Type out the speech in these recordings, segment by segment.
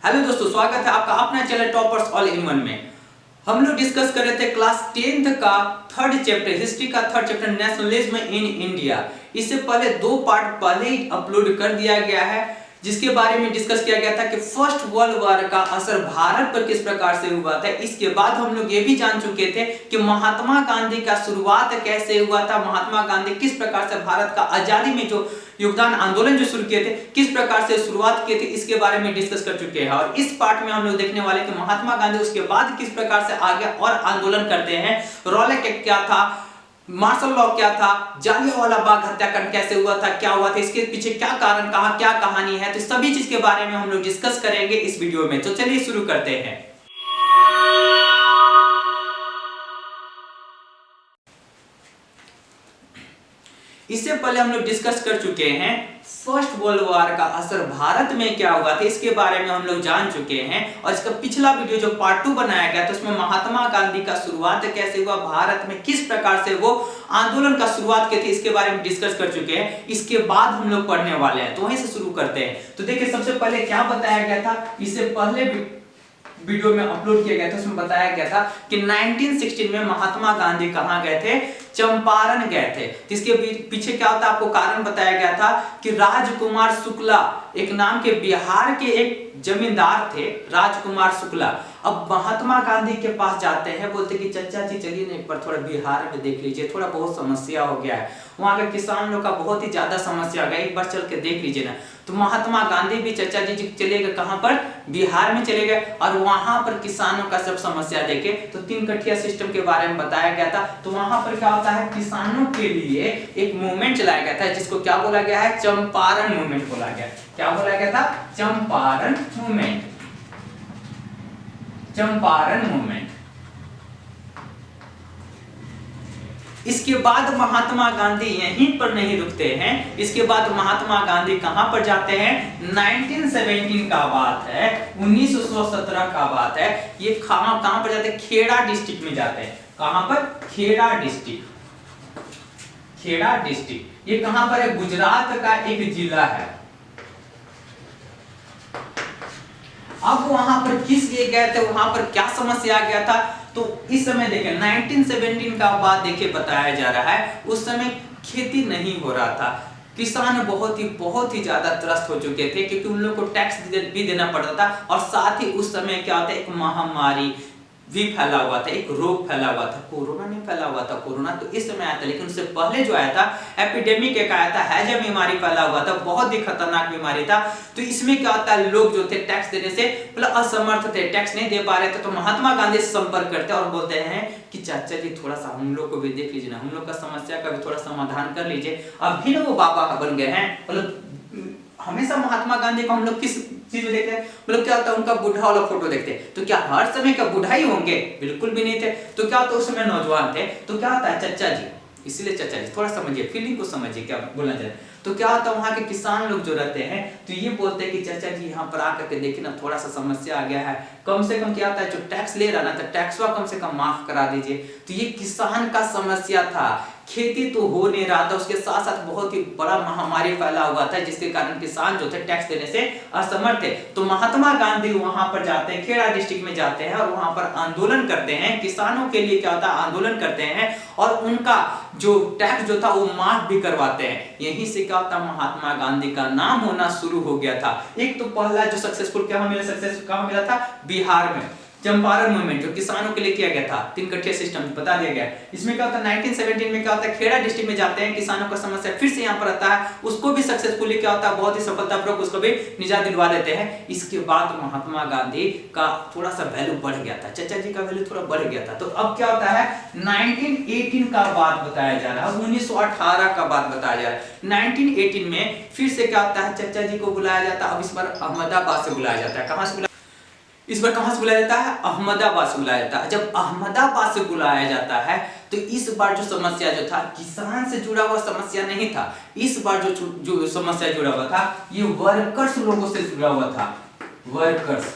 Hello दोस्तों, स्वागत है आपका अपना channel toppers all in one में। हम लोग डिस्कस कर रहे थे क्लास 10th का थर्ड चैप्टर, हिस्ट्री का third chapter nationalism in India. इससे पहले दो पार्ट पहले ही अपलोड कर दिया गया है, जिसके बारे में डिस्कस किया गया था कि फर्स्ट वर्ल्ड वॉर का असर भारत पर किस प्रकार से हुआ था। इसके बाद हम लोग ये भी जान चुके थे कि महात्मा गांधी का शुरुआत कैसे हुआ था, महात्मा गांधी किस प्रकार से भारत का आजादी में जो योगदान आंदोलन जो शुरू किए थे किस प्रकार से शुरुआत किए थे, इसके बारे में डिस्कस कर चुके हैं। और इस पार्ट में हम लोग देखने वाले कि महात्मा गांधी उसके बाद किस प्रकार से आगे और आंदोलन करते हैं, रॉलेट एक्ट क्या था, मार्शल लॉ क्या था, जालियांवाला बाग हत्याकांड कैसे हुआ था, क्या हुआ था, इसके पीछे क्या कारण कहा, क्या कहानी है, तो सभी चीज के बारे में हम लोग डिस्कस करेंगे इस वीडियो में। तो चलिए शुरू करते हैं। इससे पहले हम लोग डिस्कस कर चुके हैं फर्स्ट वर्ल्ड वॉर का असर भारत में क्या हुआ था, इसके बारे में हम लोग जान चुके हैं। और इसका पिछला वीडियो जो पार्ट 2 बनाया गया था उसमें महात्मा गांधी का शुरुआत कैसे हुआ, भारत में किस प्रकार से वो आंदोलन का शुरुआत की थी, इसके बारे में डिस्कस कर चुके हैं। इसके बाद हम लोग पढ़ने वाले हैं, तो वहीं से शुरू करते हैं। तो देखिए, सबसे पहले क्या बताया गया था, इससे पहले वीडियो में अपलोड किया गया था, उसमें बताया गया था कि 1916 में महात्मा गांधी कहां गए थे, चंपारण गए थे। इसके पीछे क्या होता है आपको कारण बताया गया था कि राजकुमार शुक्ला एक नाम के बिहार के एक जमींदार थे, राजकुमार शुक्ला। अब महात्मा गांधी के पास जाते हैं, बोलते कि चचा जी चलिए ना एक बार थोड़ा बिहार में देख लीजिए, थोड़ा बहुत समस्या हो गया है, वहां के किसान लोग का बहुत ही ज्यादा समस्या हो गया, एक बार चल के देख लीजिए ना। तो महात्मा गांधी भी चचा जी चले गए, कहां पर, बिहार में चले गए, और वहां पर किसानों का सब समस्या देखे तो 3 कठिया सिस्टम के बारे में बताया गया था। तो वहां पर क्या होता है, किसानों के लिए एक मूवमेंट चलाया गया था जिसको क्या बोला गया है, चंपारण मूवमेंट बोला गया। क्या बोला गया था, चंपारण मूवमेंट, चंपारण मूवमेंट। इसके बाद महात्मा गांधी यहीं पर नहीं रुकते हैं, इसके बाद महात्मा गांधी कहां पर जाते हैं, 1917 का बात है, 1917 का बात है। ये कहां पर जाते हैं, खेड़ा डिस्ट्रिक्ट में जाते हैं। कहां पर, खेड़ा डिस्ट्रिक्ट, खेड़ा डिस्ट्रिक्ट। ये कहां पर है, गुजरात का एक जिला है। अब वहां पर किस लिए गए थे, वहां पर क्या समस्या आ गया था, तो इस समय देखिए 1917 का बात देखिए बताया जा रहा है, उस समय खेती नहीं हो रहा था, किसान बहुत ही ज्यादा त्रस्त हो चुके थे, क्योंकि उन लोगों को टैक्स भी देना पड़ता था। और साथ ही उस समय क्या होता है, एक महामारी भी फैला हुआ था, एक रोग फैला हुआ था, कोरोना नहीं फैला हुआ था, कोरोना तो इस समय आया था, लेकिन उससे पहले जो आया था एपिडेमिक एक आया था, हैजा बीमारी फैला हुआ था, बहुत ही खतरनाक बीमारी था। तो इसमें क्या होता है, लोग जो थे टैक्स देने से मतलब असमर्थ थे, टैक्स नहीं दे पा रहे थे। तो महात्मा गांधी से संपर्क करते और बोलते हैं कि चाचा जी थोड़ा सा हम लोग को भी देख लीजिए ना, हम लोग का समस्या का भी थोड़ा समाधान कर लीजिए। अब भी ना वो बाबा बन गए हैं, मतलब हमेशा महात्मा गांधी को हम लोग किस चीज में देखते हैं, मतलब क्या होता है, उनका बूढ़ा वाला फोटो देखते हैं, तो क्या हर समय का बूढ़ा ही होंगे, बिल्कुल भी नहीं थे। तो क्या होता है, उस समय नौजवान थे। तो क्या होता है, चचा जी, इसीलिए चचा जी थोड़ा समझिए, फीलिंग को समझिए क्या बोलना चाह रहे हैं। तो क्या होता है, वहां के किसान लोग जो रहते हैं तो ये बोलते हैं कि चाचा जी यहाँ पर आकर के देखिए ना, थोड़ा सा समस्या आ गया है, कम से कम क्या होता है, जो टैक्स ले रहा ना, तो टैक्सवा कम से कम माफ करा दीजिए। तो ये किसान का समस्या था, खेती तो हो नहीं रहा था, उसके साथ साथ बहुत ही बड़ा महामारी फैला हुआ था, जिसके कारण किसान जो थे टैक्स देने से असमर्थ थे। तो महात्मा गांधी वहां पर जाते हैं, खेड़ा डिस्ट्रिक्ट में जाते हैं और वहां पर आंदोलन करते हैं, किसानों के लिए क्या होता है, आंदोलन करते हैं, और उनका जो टैक्स जो था वो माफ भी करवाते हैं। यहीं से क्या होता है, महात्मा गांधी का नाम होना शुरू हो गया था। एक तो पहला जो सक्सेसफुल क्या मिला, सक्सेस कहां मिला था, बिहार में, चंपारण मूवमेंट जो किसानों के लिए किया गया था, 3 कठिया सिस्टम बता दिया गया। इसमें क्या होता है, 1917 में क्या होता है, खेड़ा डिस्ट्रिक्ट में जाते हैं, किसानों का समस्या फिर से यहाँ पर आता है, उसको भी सक्सेसफुली क्या होता है, बहुत ही सफलतापूर्वक उसको भी निजात दिलवा देते हैं। इसके बाद महात्मा गांधी का थोड़ा सा वैल्यू बढ़ गया था, चचा जी का वैल्यू थोड़ा बढ़ गया था। तो अब क्या होता है, 1918 का बात बताया जा रहा है, 1918 का बात बताया जा रहा है। 1918 में फिर से क्या होता है, चचा जी को बुलाया जाता है, अब इस बार अहमदाबाद से बुलाया जाता है। कहां से, इस बार कहां से बुलाया जाता है, अहमदाबाद से बुलाया जाता है। जब अहमदाबाद से बुलाया जाता है तो इस बार जो समस्या जो था, किसान से जुड़ा हुआ समस्या नहीं था, इस बार जो समस्या जुड़ा हुआ था ये वर्कर्स लोगों से जुड़ा हुआ था, वर्कर्स।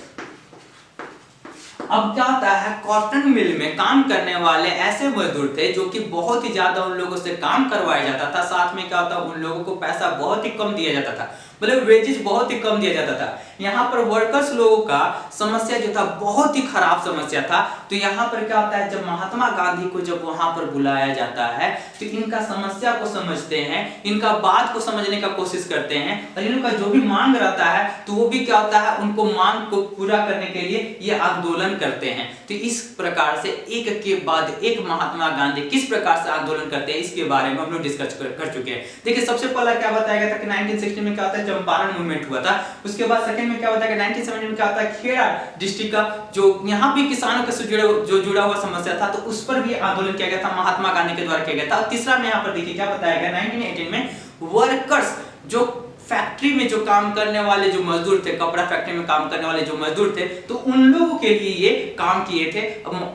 अब क्या होता है, कॉटन मिल में काम करने वाले ऐसे मजदूर थे जो कि बहुत ही ज्यादा उन लोगों से काम करवाया जाता था, साथ में क्या होता है, उन लोगों को पैसा बहुत ही कम दिया जाता था। मतलब वेजेस बहुत ही कम दिया जाता था। यहाँ पर वर्कर्स लोगों का समस्या जो था बहुत ही खराब समस्या था। तो यहाँ पर क्या होता है, जब महात्मा गांधी को जब वहां पर बुलाया जाता है तो इनका समस्या को समझते हैं, इनका बात को समझने का कोशिश करते हैं और इनका जो भी मांग रहता है तो वो भी क्या होता है, उनको मांग को पूरा करने के लिए ये आंदोलन करते हैं। तो इस प्रकार से एक के बाद एक महात्मा गांधी किस प्रकार से आंदोलन करते हैं इसके बारे में हम लोग डिस्कस कर चुके हैं। देखिए सबसे पहला क्या बताया गया था कि 1960 में क्या होता है, चंपारण मूवमेंट हुआ था। उसके बाद सेकंड में क्या होता है कि 1970 में क्या होता है, खेड़ा डिस्ट्रिक्ट का जो यहाँ भी किसानों से जुड़ा हुआ समस्या था तो उस पर भी आंदोलन किया गया था, महात्मा गांधी के द्वारा किया गया था। और तीसरा में यहाँ पर देखिए क्या बताया गया, 1918 में वर्कर्स जो फैक्ट्री में जो काम करने वाले जो मजदूर थे, कपड़ा फैक्ट्री में काम करने वाले जो मजदूर थे, तो उन लोगों के लिए ये काम किए थे,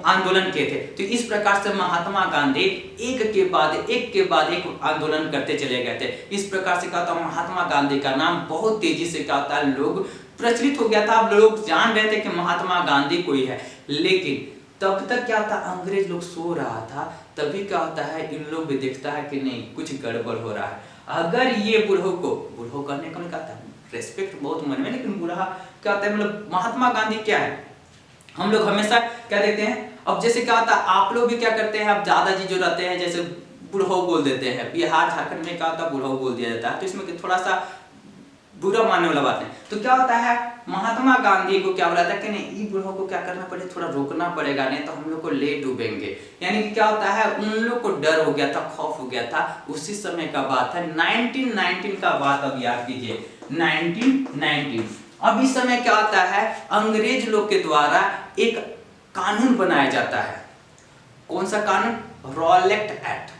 आंदोलन किए थे। तो इस प्रकार से महात्मा गांधी एक के बाद एक आंदोलन करते चले गए थे। इस प्रकार से क्या होता है, महात्मा गांधी का नाम बहुत तेजी से क्या होता है, लोग प्रचलित हो गया था। अब लोग जान रहे थे कि महात्मा गांधी कोई है, लेकिन तब तक क्या था, अंग्रेज लोग सो रहा था। तभी क्या होता है, इन लोग भी देखता है कि नहीं कुछ गड़बड़ हो रहा है। अगर ये बूढ़ों करने का क्या था, रेस्पेक्ट बहुत मन में, लेकिन बूढ़ा क्या होता है, मतलब महात्मा गांधी क्या है, हम लोग हमेशा क्या देखते हैं। अब जैसे क्या होता है, आप लोग भी क्या करते हैं, अब दादाजी जो रहते हैं जैसे बूढ़ो बोल देते हैं, बिहार झारखंड में क्या होता है बूढ़ो बोल दिया जाता है, तो इसमें थोड़ा सा बुरा मानने वाला बात है। तो क्या होता है, महात्मा गांधी को क्या बोला था कि नहीं, ये बूढ़ों को क्या करना पड़े, थोड़ा रोकना पड़ेगा, नहीं तो हम लोग को ले डूबेंगे। यानी कि क्या होता है, उन लोग को डर हो गया था, खौफ हो गया था। उसी समय का बात है, 1919 का बात अब याद कीजिए, 1919। अब इस समय क्या होता है, अंग्रेज लोग के द्वारा एक कानून बनाया जाता है। कौन सा कानून, रॉलेट एक्ट।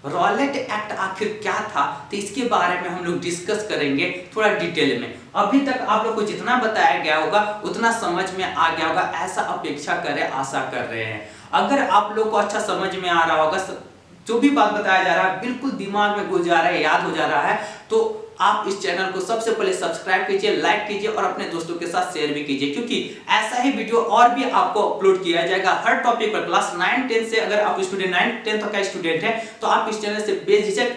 रॉलेट एक्ट आखिर क्या था, तो इसके बारे में हम लोग डिस्कस करेंगे थोड़ा डिटेल में। अभी तक आप लोग को जितना बताया गया होगा उतना समझ में आ गया होगा, ऐसा अपेक्षा करें, आशा कर रहे हैं। अगर आप लोग को अच्छा समझ में आ रहा होगा, जो भी बात बताया जा रहा है बिल्कुल दिमाग में घुस जा रहा है, याद हो जा रहा है, तो आप इस चैनल को सबसे पहले सब्सक्राइब कीजिए, लाइक कीजिए और अपने दोस्तों के साथ शेयर भी कीजिए, क्योंकि ऐसा ही वीडियो और भी आपको अपलोड किया जाएगा हर टॉपिक पर। क्लास 9 10 से अगर आप स्टूडेंट 9 10 तक का स्टूडेंट है तो आप इस चैनल से बेझिझक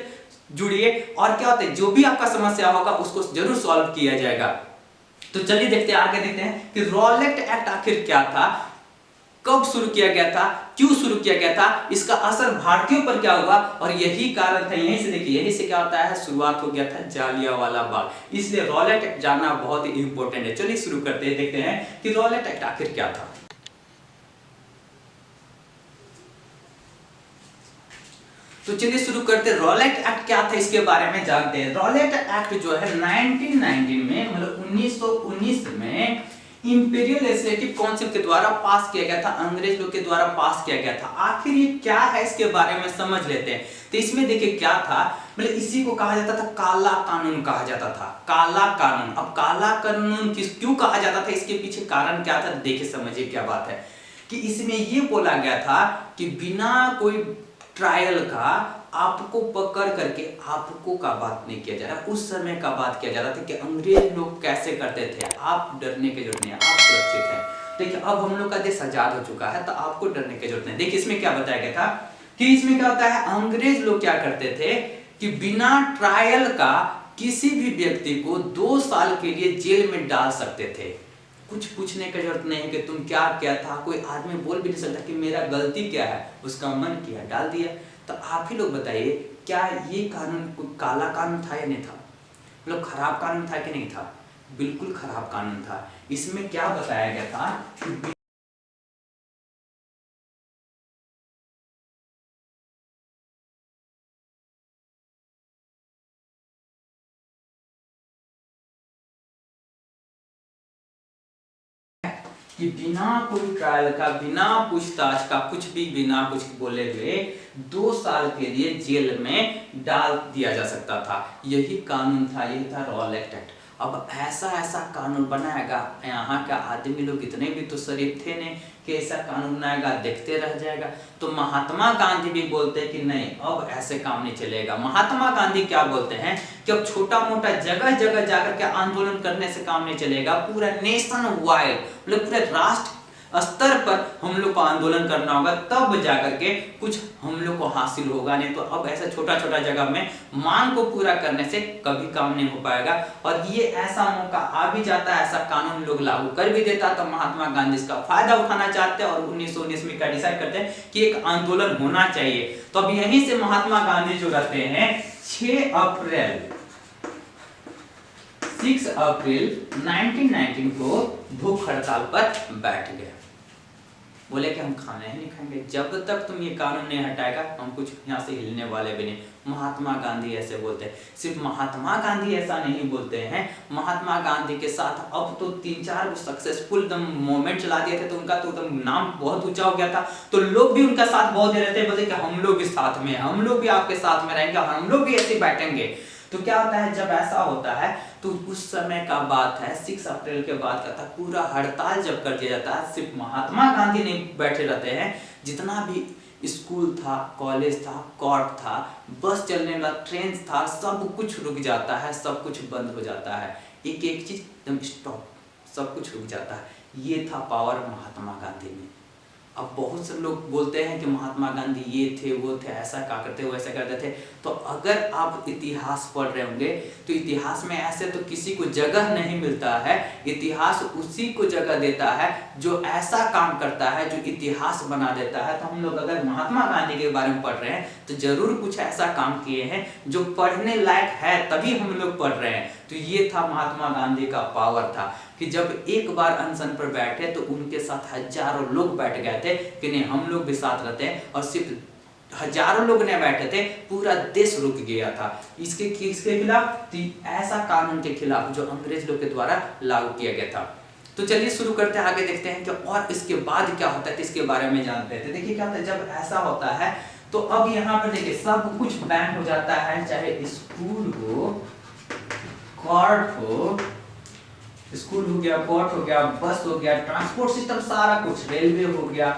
जुड़िए, और क्या होता है, जो भी आपका समस्या होगा उसको जरूर सॉल्व किया जाएगा। तो चलिए देखते हैं, आगे देखते हैं कि रॉलेट एक्ट आखिर क्या था, कब शुरू किया गया था, क्यों शुरू किया गया था, इसका असर भारतीयों पर क्या हुआ, और यही कारण था। यहीं से देखिए, यहीं से क्या होता है, शुरुआत हो गया था जालियांवाला बाग। इसलिए रॉलेट एक्ट जानना बहुत ही इंपॉर्टेंट है। चलिए शुरू करते हैं, देखते हैं कि रॉलेट एक्ट आखिर क्या था। तो चलिए शुरू करते हैं, रॉलेट एक्ट क्या था इसके बारे में जानते हैं। रॉलेट एक्ट जो है 1919 में, मतलब 1919 में इंपीरियल लेजिस्लेटिव काउंसिल के द्वारा पास किया गया था, अंग्रेज लोग के द्वारा पास किया गया था। आखिर ये क्या है इसके बारे में समझ लेते हैं। तो इसमें देखिए क्या था, मतलब इसी को कहा जाता था काला कानून, कहा जाता था काला कानून। अब काला कानून क्यों कहा जाता था, इसके पीछे कारण क्या था, देखिए समझिए क्या बात है कि इसमें ये बोला गया था कि बिना कोई ट्रायल का आपको पकड़ करके आपको का बात नहीं किया जा रहा, उस समय का बात किया जा रहा था कि अंग्रेज लोग कैसे करते थे। आप डरने की जरूरत नहीं है, आप सुरक्षित हैं। देखिए अब हम लोग का देश आजाद हो चुका है तो आपको डरने की जरूरत नहीं। देखिए इसमें क्या बताया गया था कि इसमें क्या होता है, अंग्रेज लोग क्या करते थे कि बिना ट्रायल का किसी भी व्यक्ति को 2 साल के लिए जेल में डाल सकते थे। कुछ पूछने की जरूरत नहीं है कि तुम क्या किया था, कोई आदमी बोल भी नहीं सकता कि मेरा गलती क्या है, उसका मन किया डाल दिया। तो आप ही लोग बताइए, क्या ये कानून काला कानून था या नहीं था, मतलब खराब कानून था कि नहीं था, बिल्कुल खराब कानून था। इसमें क्या बताया गया था, कि बिना कोई ट्रायल का, बिना पूछताछ का, कुछ भी बिना कुछ बोले हुए 2 साल के लिए जेल में डाल दिया जा सकता था। यही कानून था, यही था रॉलेट एक्ट। अब ऐसा कानून बनाएगा, यहाँ का आदमी लोग इतने भी तो शरीफ थे नहीं कि ऐसा कानून बनाएगा देखते रह जाएगा। तो महात्मा गांधी भी बोलते हैं कि नहीं अब ऐसे काम नहीं चलेगा। महात्मा गांधी क्या बोलते हैं कि अब छोटा मोटा जगह जगह जाकर के आंदोलन करने से काम नहीं चलेगा, पूरा नेशन वाइड, मतलब पूरे राष्ट्र स्तर पर हम लोग को आंदोलन करना होगा, तब जाकर के कुछ हम लोग को हासिल होगा। नहीं तो अब ऐसा छोटा छोटा जगह में मांग को पूरा करने से कभी काम नहीं हो पाएगा। और ये ऐसा मौका आ भी जाता है, ऐसा कानून लोग लागू कर भी देता, तो महात्मा गांधी इसका फायदा उठाना चाहते हैं और 1919 में क्या डिसाइड करते हैं कि एक आंदोलन होना चाहिए। तो अब यहीं से महात्मा गांधी जो रहते हैं 6 अप्रैल 1919 को भूख हड़ताल पर बैठ गए। बोले कि हम खाना ही नहीं खाएंगे जब तक तुम ये कानून नहीं हटाएगा, हम कुछ यहाँ से हिलने वाले भी नहीं। महात्मा गांधी ऐसे बोलते हैं। सिर्फ महात्मा गांधी ऐसा नहीं बोलते हैं, महात्मा गांधी के साथ अब तो 3-4 सक्सेसफुल मूवमेंट चला दिए थे, तो उनका तो नाम बहुत ऊंचा हो गया था। तो लोग भी उनका साथ बहुत दे रहे थे, बोलते कि हम लोग भी साथ में, हम लोग भी आपके साथ में रहेंगे, हम लोग भी ऐसे बैठेंगे। तो क्या होता है जब ऐसा होता है, तो उस समय का बात है 6 अप्रैल के बाद का था, पूरा हड़ताल जब कर दिया जाता है, सिर्फ महात्मा गांधी नहीं बैठे रहते हैं, जितना भी स्कूल था, कॉलेज था, कोर्ट था, बस चलने वाला ट्रेन था, सब कुछ रुक जाता है, सब कुछ बंद हो जाता है, एक एक चीज एकदम स्टॉप, सब कुछ रुक जाता है। ये था पावर महात्मा गांधी में। अब बहुत से लोग बोलते हैं कि महात्मा गांधी ये थे, वो थे, ऐसा क्या करते, वैसा करते थे। तो अगर आप इतिहास पढ़ रहे होंगे तो इतिहास में ऐसे तो किसी को जगह नहीं मिलता है, इतिहास उसी को जगह देता है जो ऐसा काम करता है, जो इतिहास बना देता है। तो हम लोग अगर महात्मा गांधी के बारे में पढ़ रहे हैं तो जरूर कुछ ऐसा काम किए हैं जो पढ़ने लायक है, तभी हम लोग पढ़ रहे हैं। तो ये था महात्मा गांधी का पावर था कि जब एक बार अनशन पर बैठे तो उनके साथ हजारों लोग बैठ गए थे कि नहीं हम लोग भी साथ रहते हैं। और सिर्फ हजारों लोग नहीं बैठे थे, पूरा देश रुक गया था इसके खिलाफ, ऐसा कानून के खिलाफ जो अंग्रेज लोग के द्वारा लागू किया गया था। तो चलिए शुरू करते हैं, आगे देखते हैं कि और इसके बाद क्या होता है, इसके बारे में जानते हैं। देखिए क्या होता है जब ऐसा होता है, तो अब यहाँ पर देखिए सब कुछ बैन हो जाता है, चाहे स्कूल हो, कोर्ट हो, स्कूल हो गया, कोर्ट हो गया, बस हो गया, ट्रांसपोर्ट सिस्टम सारा कुछ, रेलवे हो गया,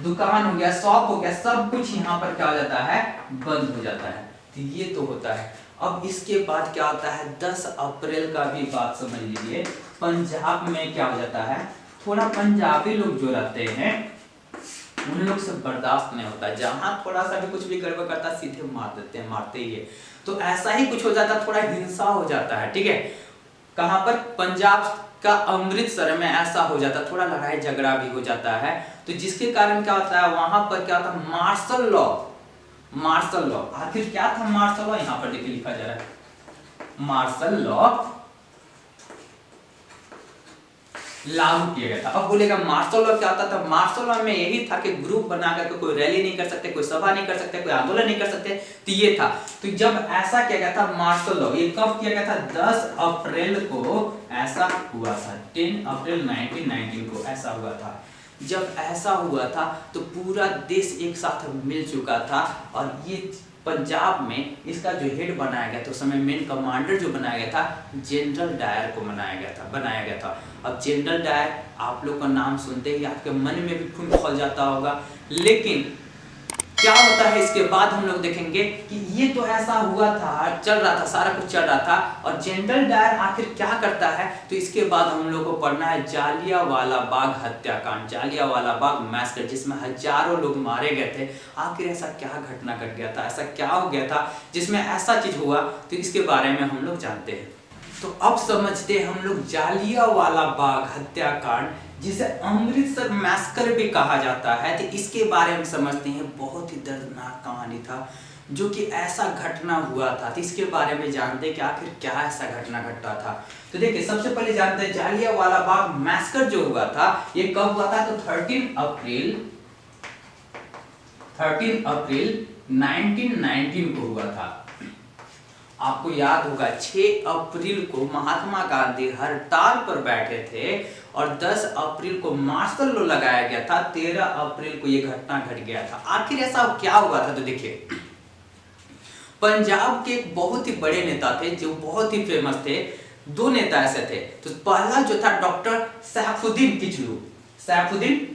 दुकान हो गया, शॉप हो गया, सब कुछ यहाँ पर क्या हो जाता है, बंद हो जाता है। तो ये तो होता है। अब इसके बाद क्या होता है, 10 अप्रैल का भी बात समझ लीजिए। पंजाब में क्या हो जाता है, थोड़ा पंजाबी लोग जो रहते हैं उन लोग से बर्दाश्त नहीं होता, जहां थोड़ा सा भी कुछ भी गड़बड़ करता सीधे मार देते हैं, मारते ही है। तो ऐसा ही कुछ हो जाता, थोड़ा हिंसा हो जाता है, ठीक है। कहां पर, पंजाब का अमृतसर में ऐसा हो जाता, थोड़ा लड़ाई झगड़ा भी हो जाता है। तो जिसके कारण क्या होता है, वहां पर क्या होता है, मार्शल लॉ। मार्शल लॉ आखिर क्या था, मार्शल लॉ यहाँ पर देखिए लिखा जा रहा है, मार्शल लॉ लागू किया गया था। अब बोलेगा मार्शल लॉ क्या होता था, मार्शल लॉ में यही था कि ग्रुप बना करके कोई रैली नहीं कर सकते, कोई सभा नहीं कर सकते, कोई आंदोलन नहीं कर सकते, तो ये था। तो जब ऐसा किया गया था मार्शल लॉ, ये कब किया गया था, 10 अप्रैल को ऐसा हुआ था, 10 अप्रैल 1919 को ऐसा हुआ था। जब ऐसा हुआ था तो पूरा देश एक साथ मिल चुका था, और ये पंजाब में इसका जो हेड बनाया गया था, उस समय मेन कमांडर जो बनाया गया था, जनरल डायर को बनाया गया था। अब जनरल डायर आप लोग का नाम सुनते ही आपके मन में भी खून खौल जाता होगा, लेकिन क्या होता है इसके बाद हम लोग देखेंगे कि ये तो ऐसा हुआ था, चल रहा था, सारा कुछ चल रहा था, और जनरल डायर आखिर क्या करता है, तो इसके बाद हम लोग को पढ़ना है जालियांवाला बाग हत्याकांड, जालियांवाला बाग मैसेकर, जिसमें हजारों लोग मारे गए थे। आखिर ऐसा क्या घटना घट गया था, ऐसा क्या हो गया था जिसमें ऐसा चीज हुआ, तो इसके बारे में हम लोग जानते हैं। तो अब समझते हैं हम लोग जालियांवाला बाग हत्याकांड, जिसे अमृतसर मैसेकर भी कहा जाता है, तो इसके बारे में समझते हैं। बहुत ही दर्दनाक कहानी था जो कि ऐसा घटना हुआ था, तो इसके बारे में जानते हैं कि आखिर क्या ऐसा घटना घटा था। तो देखिए सबसे पहले जानते हैं जालियांवाला बाग मैसेकर जो हुआ था ये कब हुआ था, तो 13 अप्रैल 1919 को हुआ था। आपको याद होगा 6 अप्रैल को महात्मा गांधी हड़ताल पर बैठे थे और 10 अप्रैल को मार्शल लॉ लगाया गया था, 13 अप्रैल को यह घटना घट गया था। आखिर ऐसा क्या हुआ था, तो देखिए पंजाब के एक बहुत ही बड़े नेता थे जो बहुत ही फेमस थे, 2 नेता ऐसे थे। तो पहला जो था डॉक्टर सैफुद्दीन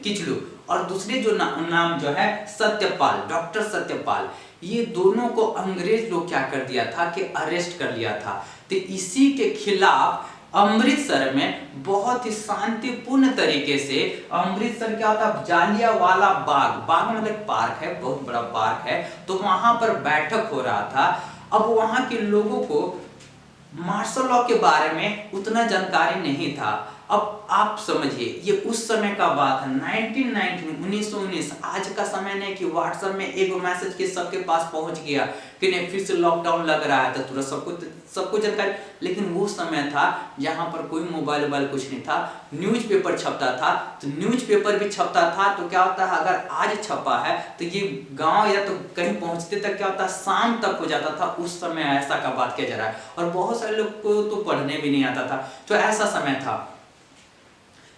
किचलू, और दूसरे जो नाम जो है सत्यपाल, डॉक्टर सत्यपाल। ये दोनों को अंग्रेज लोग क्या कर दिया था कि अरेस्ट कर लिया था। तो इसी के खिलाफ अमृतसर में बहुत ही शांतिपूर्ण तरीके से, अमृतसर क्या होता है, जालियांवाला बाग, बाग मतलब पार्क है, बहुत बड़ा पार्क है, तो वहां पर बैठक हो रहा था। अब वहां के लोगों को मार्शल लॉ के बारे में उतना जानकारी नहीं था। अब आप समझिए, ये उस समय का बात है, 1919। आज का समय नहीं कि व्हाट्सएप में एक मैसेज के सबके पास पहुंच गया कि नहीं फिर से लॉकडाउन लग रहा है तो तुरंत सबको जानकारी। लेकिन वो समय था जहां पर कोई मोबाइल कुछ नहीं था, न्यूज़पेपर छपता था, तो न्यूज़पेपर भी छपता था तो क्या होता है, अगर आज छपा है तो ये गांव या तो कहीं पहुंचते तक क्या होता है, शाम तक हो जाता था। उस समय ऐसा का बात किया जा रहा है, और बहुत सारे लोग को तो पढ़ने भी नहीं आता था, तो ऐसा समय था।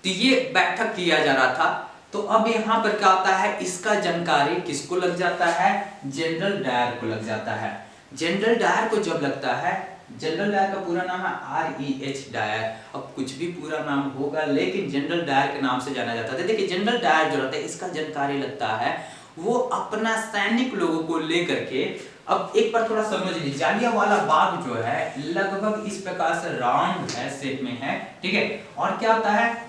तो ये बैठक किया जा रहा था। तो अब यहाँ पर क्या होता है, इसका जानकारी किसको लग जाता है, जनरल डायर को लग जाता है। जनरल डायर को जब लगता है, जनरल डायर का पूरा नाम है REH डायर, अब कुछ भी पूरा नाम होगा लेकिन जनरल डायर के नाम से जाना जाता है। देखिए जनरल डायर जो रहता है, इसका जानकारी लगता है, वो अपना सैनिक लोगों को लेकर के, अब एक बार थोड़ा समझ लीजिए, जालियांवाला बाग जो है लगभग इस प्रकार से राउंड है, शेप में है, ठीक है। और क्या होता है,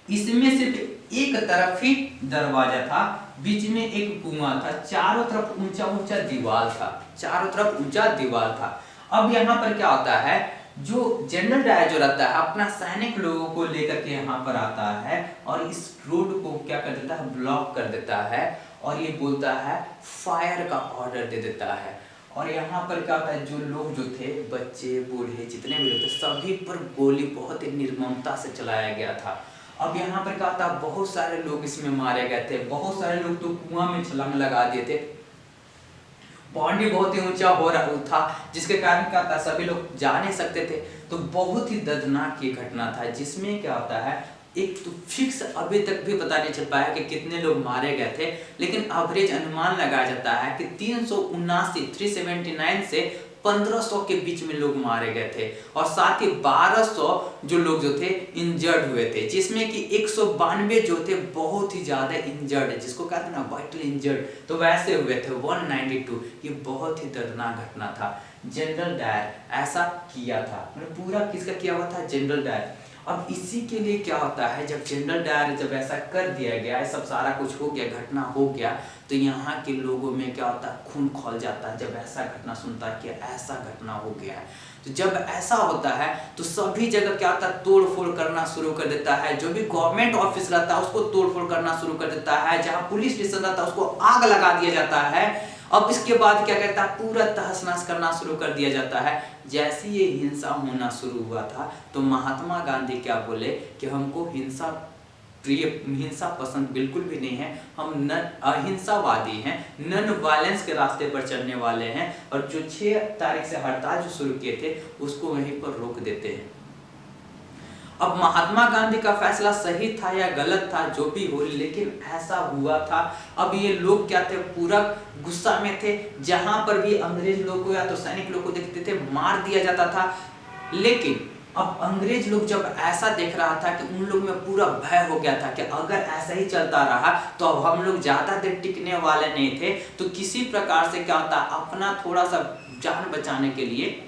इसमें सिर्फ एक तरफ ही दरवाजा था, बीच में एक कुआं था, चारों तरफ ऊंचा ऊंचा दीवार था, चारों तरफ ऊंचा दीवार था। अब यहाँ पर क्या होता है, जो जनरल डायर जो रहता है अपना सैनिक लोगों को लेकर के यहाँ पर आता है और इस रोड को क्या कर देता है, ब्लॉक कर देता है, और ये बोलता है फायर का ऑर्डर दे देता है। और यहाँ पर क्या होता है, जो लोग जो थे, बच्चे बूढ़े जितने भी लोग थे, सभी पर गोली बहुत ही निर्ममता से चलाया गया था। अब यहाँ पर क्या होता है, बहुत सारे लोग इसमें मारे गए थे, बहुत सारे लोग तो कुआं में छलांग लगा दिए थे, बाउंड्री बहुत ही ऊंचा हो रहा था, जिसके कारण क्या था, सभी लोग जा नहीं सकते थे। तो बहुत ही दर्दनाक ये घटना था, जिसमें क्या होता है, एक तो फिक्स अभी तक भी पता नहीं चल पाया कि कितने लोग मारे गए थे, लेकिन एवरेज अनुमान लगाया जाता है कि 379 से 1500 के बीच में लोग मारे गए थे, और साथ ही 1200 जो लोग जो थे इंजर्ड हुए थे, जिसमें कि 192 जो थे बहुत ही ज्यादा इंजर्ड, जिसको कहते हैं ना वाइटल इंजर्ड, तो वैसे हुए थे 192। ये बहुत ही दर्दनाक घटना था। जनरल डायर ऐसा किया था, मतलब पूरा किसका किया हुआ था, जनरल डायर। अब इसी के लिए क्या होता है, जब जनरल डायर जब ऐसा कर दिया गया, सब सारा कुछ हो गया, घटना हो गया, तो यहाँ के लोगों में क्या होता है, खून खौल जाता है जब ऐसा घटना सुनता है कि ऐसा घटना हो गया है। तो जब ऐसा होता है तो सभी जगह क्या होता है, तोड़ फोड़ करना शुरू कर देता है। जो भी गवर्नमेंट ऑफिस रहता है उसको तोड़ फोड़ करना शुरू कर देता है, जहाँ पुलिस स्टेशन रहता है उसको आग लगा दिया जाता है। अब इसके बाद क्या कहता है, पूरा तहस नहस करना शुरू कर दिया जाता है। जैसे ये हिंसा होना शुरू हुआ था तो महात्मा गांधी क्या बोले कि हमको हिंसा प्रिय, हिंसा पसंद बिल्कुल भी नहीं है, हम अहिंसावादी हैं, नॉन वायलेंस के रास्ते पर चलने वाले हैं, और जो 6 तारीख से हड़ताल जो शुरू किए थे उसको वहीं पर रोक देते हैं। अब महात्मा गांधी का फैसला सही था या गलत था, जो भी हो, लेकिन ऐसा हुआ था। अब ये लोग क्या थे, पूरा गुस्सा में थे, जहां पर भी अंग्रेज लोग को या तो सैनिक लोग को देखते थे मार दिया जाता था। लेकिन अब अंग्रेज लोग जब ऐसा देख रहा था कि उन लोग में पूरा भय हो गया था कि अगर ऐसा ही चलता रहा तो अब हम लोग ज्यादा देर टिकने वाले नहीं थे, तो किसी प्रकार से क्या होता, अपना थोड़ा सा जान बचाने के लिए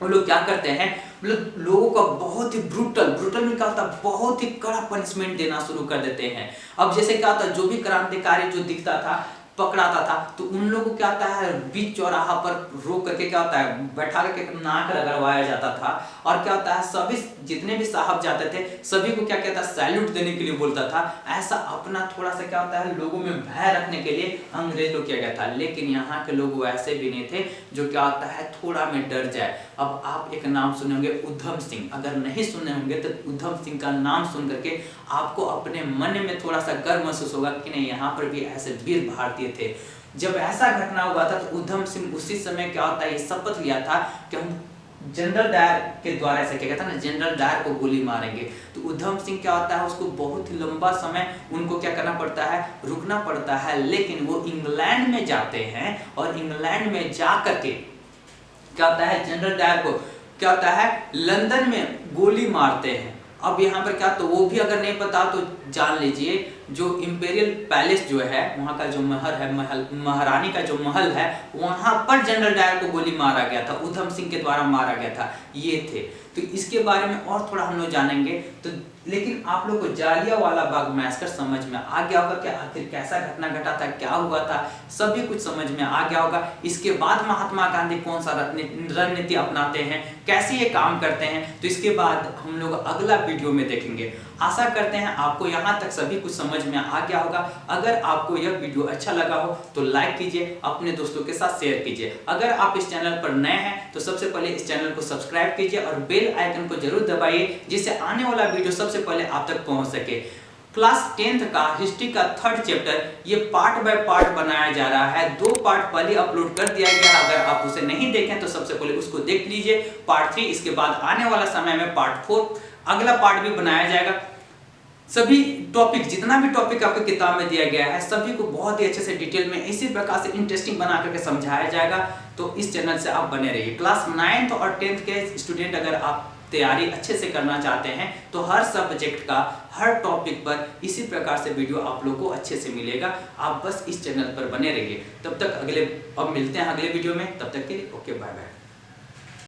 वो लोग क्या करते हैं, मतलब लोगों का बहुत ही ब्रूटल में क्या होता है, बहुत ही कड़ा पनिशमेंट देना शुरू कर देते हैं। अब जैसे क्या होता है, जो भी क्रांतिकारी जो दिखता था पकड़ाता था, तो उन लोगों को क्या होता है, बीच चौराहा पर रोक करके क्या होता है, बैठा करके नाक लगवाया जाता था, और क्या होता है, सभी जितने भी साहब जाते थे सभी को क्या कहता है, सैल्यूट देने के लिए बोलता था। ऐसा अपना थोड़ा सा क्या होता है, लोगों में भय रखने के लिए अंग्रेज लोग किया गया था। लेकिन यहाँ के लोग वैसे भी नहीं थे जो क्या होता है, थोड़ा में डर जाए। अब आप एक नाम सुने होंगे, उधम सिंह, अगर नहीं सुने होंगे तो उधम सिंह का नाम सुन करके आपको अपने मन में थोड़ा सा गर्व महसूस होगा कि नहीं, यहाँ पर भी ऐसे वीर भारतीय थे। जब ऐसा घटना हुआ था तो उधम सिंह उसी समय क्या होता है, ये शपथ लिया था कि हम जनरल डायर के द्वारा ऐसा क्या कहता है ना, जनरल डायर को गोली मारेंगे। तो उधम सिंह क्या होता है, उसको बहुत ही लंबा समय उनको क्या करना पड़ता है, रुकना पड़ता है। लेकिन वो इंग्लैंड में जाते हैं और इंग्लैंड में जा करके क्या होता है, जनरल डायर को क्या होता है, लंदन में गोली मारते हैं। अब यहाँ पर क्या, तो वो भी अगर नहीं पता तो जान लीजिए, जो इंपेरियल पैलेस जो है वहाँ का जो महल है, महारानी का जो महल है, वहाँ पर जनरल डायर को गोली मारा गया था, उधम सिंह के द्वारा मारा गया था, ये थे। तो इसके बारे में और थोड़ा हम लोग जानेंगे। तो लेकिन आप लोग को जालियांवाला बाग मैसेकर समझ में आ गया होगा कि आखिर कैसा घटना घटा था, क्या हुआ था, सभी कुछ समझ में आ गया होगा। इसके बाद महात्मा गांधी कौन सा रणनीति अपनाते हैं, कैसे ये काम करते हैं, तो इसके बाद हम लोग अगला वीडियो में देखेंगे। आशा करते हैं आपको यहाँ तक सभी कुछ समझ में आ गया होगा। अगर आपको यह वीडियो अच्छा लगा हो तो लाइक कीजिए, अपने दोस्तों के साथ शेयर कीजिए। अगर आप इस चैनल पर नए हैं तो सबसे पहले इस चैनल को सब्सक्राइब कीजिए और बेल आइकन को जरूर दबाइए, जिससे आने वाला वीडियो सबसे पहले आप तक पहुंच सके। क्लास 10th का हिस्ट्री का 3rd चैप्टर ये पार्ट बाय पार्ट बनाया जा रहा है। 2 पार्ट पहले अपलोड कर दिया गया। अगर आप उसे नहीं देखें तो सबसे पहले उसको देख लीजिए, पार्ट 3। इसके बाद आने वाला समय में पार्ट 4 अगला पार्ट भी बनाया जाएगा। सभी टॉपिक, जितना भी टॉपिक आपको किताब में दिया गया है, सभी को बहुत ही अच्छे से डिटेल में इसी प्रकार से इंटरेस्टिंग बना करके समझाया जाएगा। तो इस चैनल से आप बने रहिए। क्लास 9th और 10th के स्टूडेंट अगर आप तैयारी अच्छे से करना चाहते हैं तो हर सब्जेक्ट का, हर टॉपिक पर इसी प्रकार से वीडियो आप लोगों को अच्छे से मिलेगा। आप बस इस चैनल पर बने रहिए। तब तक अब मिलते हैं अगले वीडियो में। तब तक के लिए ओके, बाय बाय।